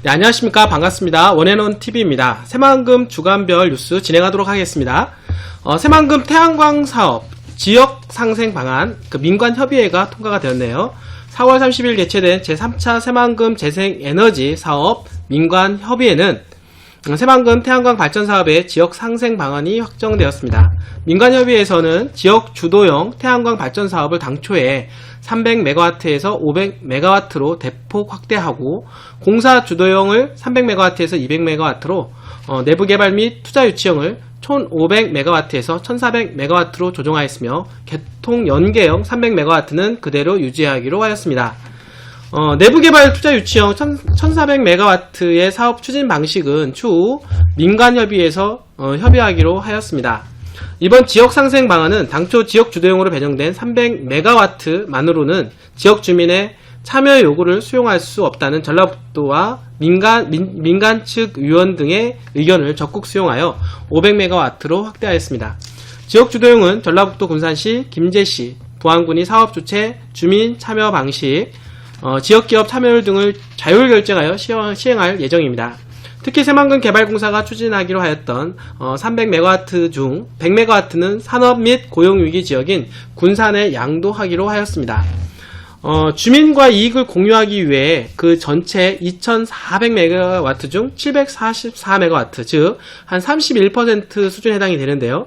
네, 안녕하십니까. 반갑습니다. 원앤원TV입니다. 새만금 주간별 뉴스 진행하도록 하겠습니다. 새만금 태양광 사업 지역 상생 방안 민관협의회가 통과가 되었네요. 4월 30일 개최된 제3차 새만금 재생에너지 사업 민관협의회는 새만금 태양광 발전 사업의 지역 상생 방안이 확정되었습니다. 민관협의회에서는 지역 주도형 태양광 발전 사업을 당초에 300MW에서 500MW로 대폭 확대하고 공사 주도형을 300MW에서 200MW로 내부 개발 및 투자 유치형을 1500MW에서 1400MW로 조정하였으며 개통 연계형 300MW는 그대로 유지하기로 하였습니다. 내부 개발 투자 유치형 1400MW의 사업 추진 방식은 추후 민관협의회에서 협의하기로 하였습니다. 이번 지역 상생 방안은 당초 지역 주도형으로 배정된 300MW만으로는 지역 주민의 참여 요구를 수용할 수 없다는 전라북도와 민간 측 위원 등의 의견을 적극 수용하여 500MW로 확대하였습니다. 지역 주도형은 전라북도 군산시, 김제시, 보안군이 사업 주체, 주민 참여 방식, 지역기업 참여율 등을 자율결정하여 시행할 예정입니다. 특히 새만금 개발공사가 추진하기로 하였던 300MW 중 100MW는 산업 및 고용위기 지역인 군산에 양도하기로 하였습니다. 주민과 이익을 공유하기 위해 그 전체 2400MW 중 744MW, 즉 한 31% 수준에 해당이 되는데요.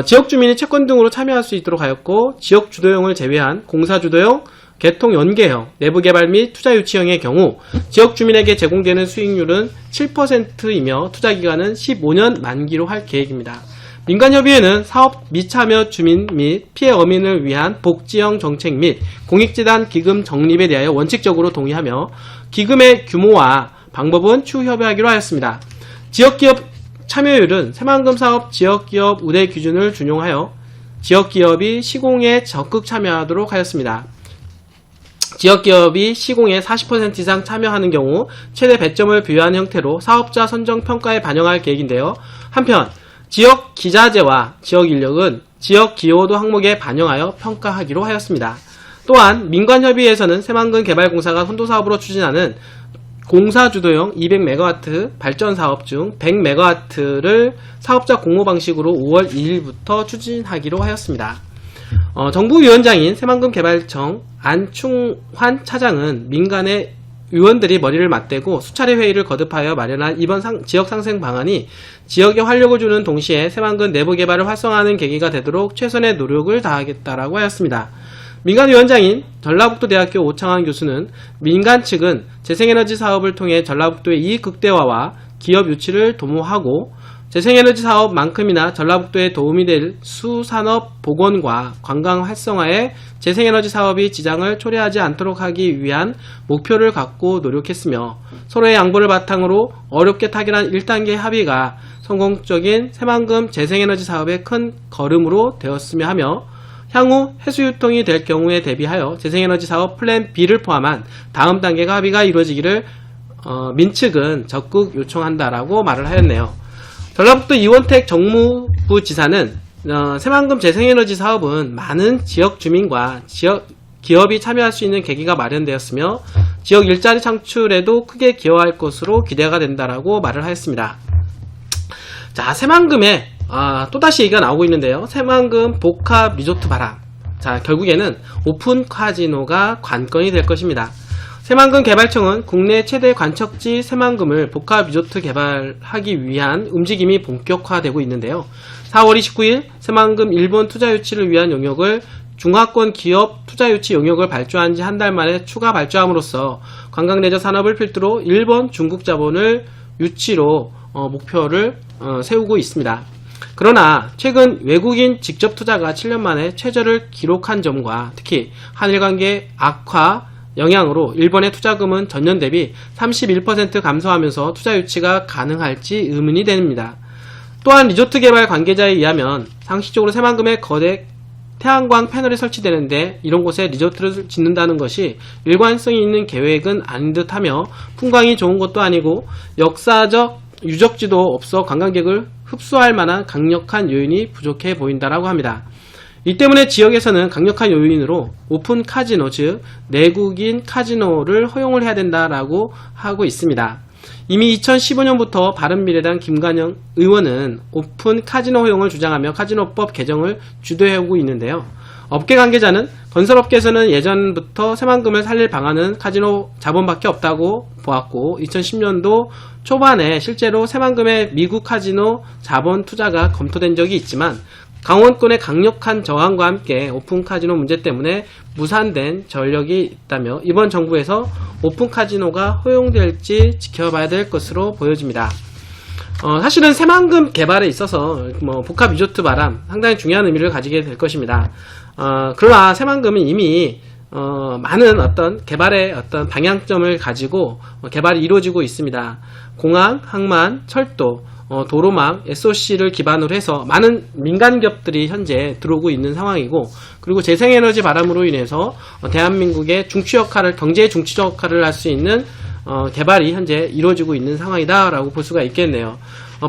지역 주민이 채권 등으로 참여할 수 있도록 하였고, 지역 주도형을 제외한 공사 주도형, 개통 연계형, 내부 개발 및 투자 유치형의 경우 지역 주민에게 제공되는 수익률은 7%이며 투자 기간은 15년 만기로 할 계획입니다. 민관협의회는 사업 미참여 주민 및 피해 어민을 위한 복지형 정책 및 공익재단 기금 적립에 대하여 원칙적으로 동의하며 기금의 규모와 방법은 추후 협의하기로 하였습니다. 지역기업 참여율은 새만금 사업 지역기업 우대 기준을 준용하여 지역기업이 시공에 적극 참여하도록 하였습니다. 지역기업이 시공에 40% 이상 참여하는 경우 최대 배점을 부여한 형태로 사업자 선정 평가에 반영할 계획인데요. 한편 지역 기자재와 지역 인력은 지역 기여도 항목에 반영하여 평가하기로 하였습니다. 또한 민관협의회에서는 새만금 개발공사가 선도사업으로 추진하는 공사주도형 200MW 발전사업 중 100MW를 사업자 공모 방식으로 5월 2일부터 추진하기로 하였습니다. 정부위원장인 새만금 개발청 안충환 차장은 민간의 의원들이 머리를 맞대고 수차례 회의를 거듭하여 마련한 이번 지역 상생 방안이 지역에 활력을 주는 동시에 새만금 내부 개발을 활성화하는 계기가 되도록 최선의 노력을 다하겠다라고 하였습니다. 민간위원장인 전라북도대학교 오창환 교수는 민간 측은 재생에너지 사업을 통해 전라북도의 이익 극대화와 기업 유치를 도모하고 재생에너지 사업만큼이나 전라북도에 도움이 될 수산업 복원과 관광 활성화에 재생에너지 사업이 지장을 초래하지 않도록 하기 위한 목표를 갖고 노력했으며 서로의 양보를 바탕으로 어렵게 타결한 1단계 합의가 성공적인 새만금 재생에너지 사업의 큰 걸음으로 되었으며 하며 향후 해수유통이 될 경우에 대비하여 재생에너지 사업 플랜 B를 포함한 다음 단계가 합의가 이루어지기를 민측은 적극 요청한다라고 말을 하였네요. 전라북도 이원택 정무부지사는 새만금 재생에너지 사업은 많은 지역 주민과 지역 기업이 참여할 수 있는 계기가 마련되었으며 지역 일자리 창출에도 크게 기여할 것으로 기대가 된다라고 말을 하였습니다. 자, 새만금에 또다시 얘기가 나오고 있는데요. 새만금 복합 리조트 발행. 자, 결국에는 오픈 카지노가 관건이 될 것입니다. 새만금 개발청은 국내 최대 관척지 새만금을 복합 리조트 개발하기 위한 움직임이 본격화되고 있는데요. 4월 29일 새만금 일본 투자 유치를 위한 용역을 중화권 기업 투자 유치 용역을 발주한 지 한 달 만에 추가 발주함으로써 관광 레저 산업을 필두로 일본, 중국 자본을 유치로 목표를 세우고 있습니다. 그러나 최근 외국인 직접 투자가 7년 만에 최저를 기록한 점과 특히 한일 관계 악화 영향으로 일본의 투자금은 전년 대비 31% 감소하면서 투자 유치가 가능할지 의문이 됩니다. 또한 리조트 개발 관계자에 의하면 상식적으로 새만금에 거대 태양광 패널이 설치되는데 이런 곳에 리조트를 짓는다는 것이 일관성이 있는 계획은 아닌 듯하며 풍광이 좋은 것도 아니고 역사적 유적지도 없어 관광객을 흡수할 만한 강력한 요인이 부족해 보인다라고 합니다. 이 때문에 지역에서는 강력한 요인으로 오픈 카지노, 즉 내국인 카지노를 허용을 해야 된다라고 하고 있습니다. 이미 2015년부터 바른미래당 김관영 의원은 오픈 카지노 허용을 주장하며 카지노법 개정을 주도해오고 있는데요. 업계 관계자는 건설업계에서는 예전부터 새만금을 살릴 방안은 카지노 자본밖에 없다고 보았고 2010년도 초반에 실제로 새만금의 미국 카지노 자본 투자가 검토된 적이 있지만 강원권의 강력한 저항과 함께 오픈 카지노 문제 때문에 무산된 전력이 있다며 이번 정부에서 오픈 카지노가 허용될지 지켜봐야 될 것으로 보여집니다. 사실은 새만금 개발에 있어서 복합 리조트 바람 상당히 중요한 의미를 가지게 될 것입니다. 그러나 새만금은 이미 많은 어떤 개발의 어떤 방향점을 가지고 개발이 이루어지고 있습니다. 공항, 항만, 철도, 도로망, SOC를 기반으로 해서 많은 민간 기업들이 현재 들어오고 있는 상황이고, 그리고 재생에너지 바람으로 인해서 대한민국의 중추 역할을, 경제의 중추 역할을 할 수 있는 개발이 현재 이루어지고 있는 상황이다라고 볼 수가 있겠네요.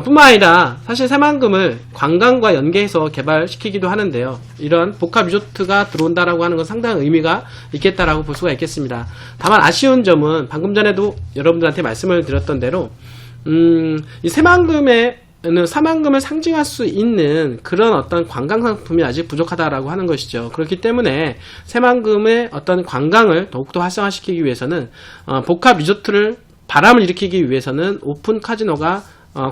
뿐만 아니라 사실 새만금을 관광과 연계해서 개발시키기도 하는데요. 이런 복합 리조트가 들어온다라고 하는 건 상당한 의미가 있겠다라고 볼 수가 있겠습니다. 다만 아쉬운 점은 방금 전에도 여러분들한테 말씀을 드렸던 대로 이 새만금을 상징할 수 있는 그런 어떤 관광 상품이 아직 부족하다라고 하는 것이죠. 그렇기 때문에 새만금의 어떤 관광을 더욱더 활성화시키기 위해서는 복합 리조트를 바람을 일으키기 위해서는 오픈 카지노가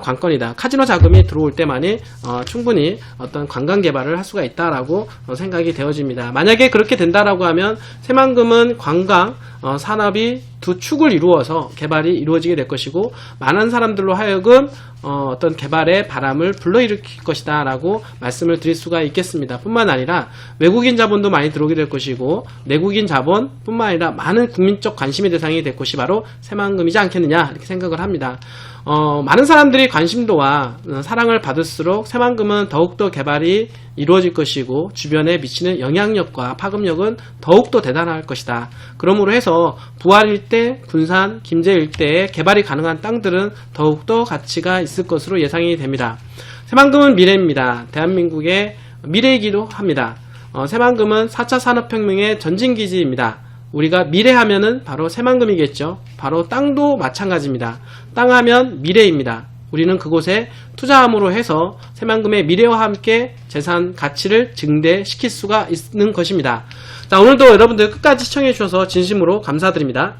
관건이다. 카지노 자금이 들어올 때만이 충분히 어떤 관광 개발을 할 수가 있다라고 생각이 되어집니다. 만약에 그렇게 된다라고 하면 새만금은 관광 산업이 두 축을 이루어서 개발이 이루어지게 될 것이고 많은 사람들로 하여금 어떤 개발의 바람을 불러일으킬 것이다 라고 말씀을 드릴 수가 있겠습니다. 뿐만 아니라 외국인 자본도 많이 들어오게 될 것이고 내국인 자본 뿐만 아니라 많은 국민적 관심의 대상이 될 것이 바로 새만금이지 않겠느냐 이렇게 생각을 합니다. 많은 사람들이 관심도와 사랑을 받을수록 새만금은 더욱더 개발이 이루어질 것이고 주변에 미치는 영향력과 파급력은 더욱더 대단할 것이다. 그러므로 해서 부안 일대, 군산, 김제 일대에 개발이 가능한 땅들은 더욱더 가치가 있을 것으로 예상이 됩니다. 새만금은 미래입니다. 대한민국의 미래이기도 합니다. 새만금은 4차 산업혁명의 전진기지입니다. 우리가 미래하면은 바로 새만금이겠죠. 바로 땅도 마찬가지입니다. 땅하면 미래입니다. 우리는 그곳에 투자함으로 해서 새만금의 미래와 함께 재산 가치를 증대시킬 수가 있는 것입니다. 자, 오늘도 여러분들 끝까지 시청해 주셔서 진심으로 감사드립니다.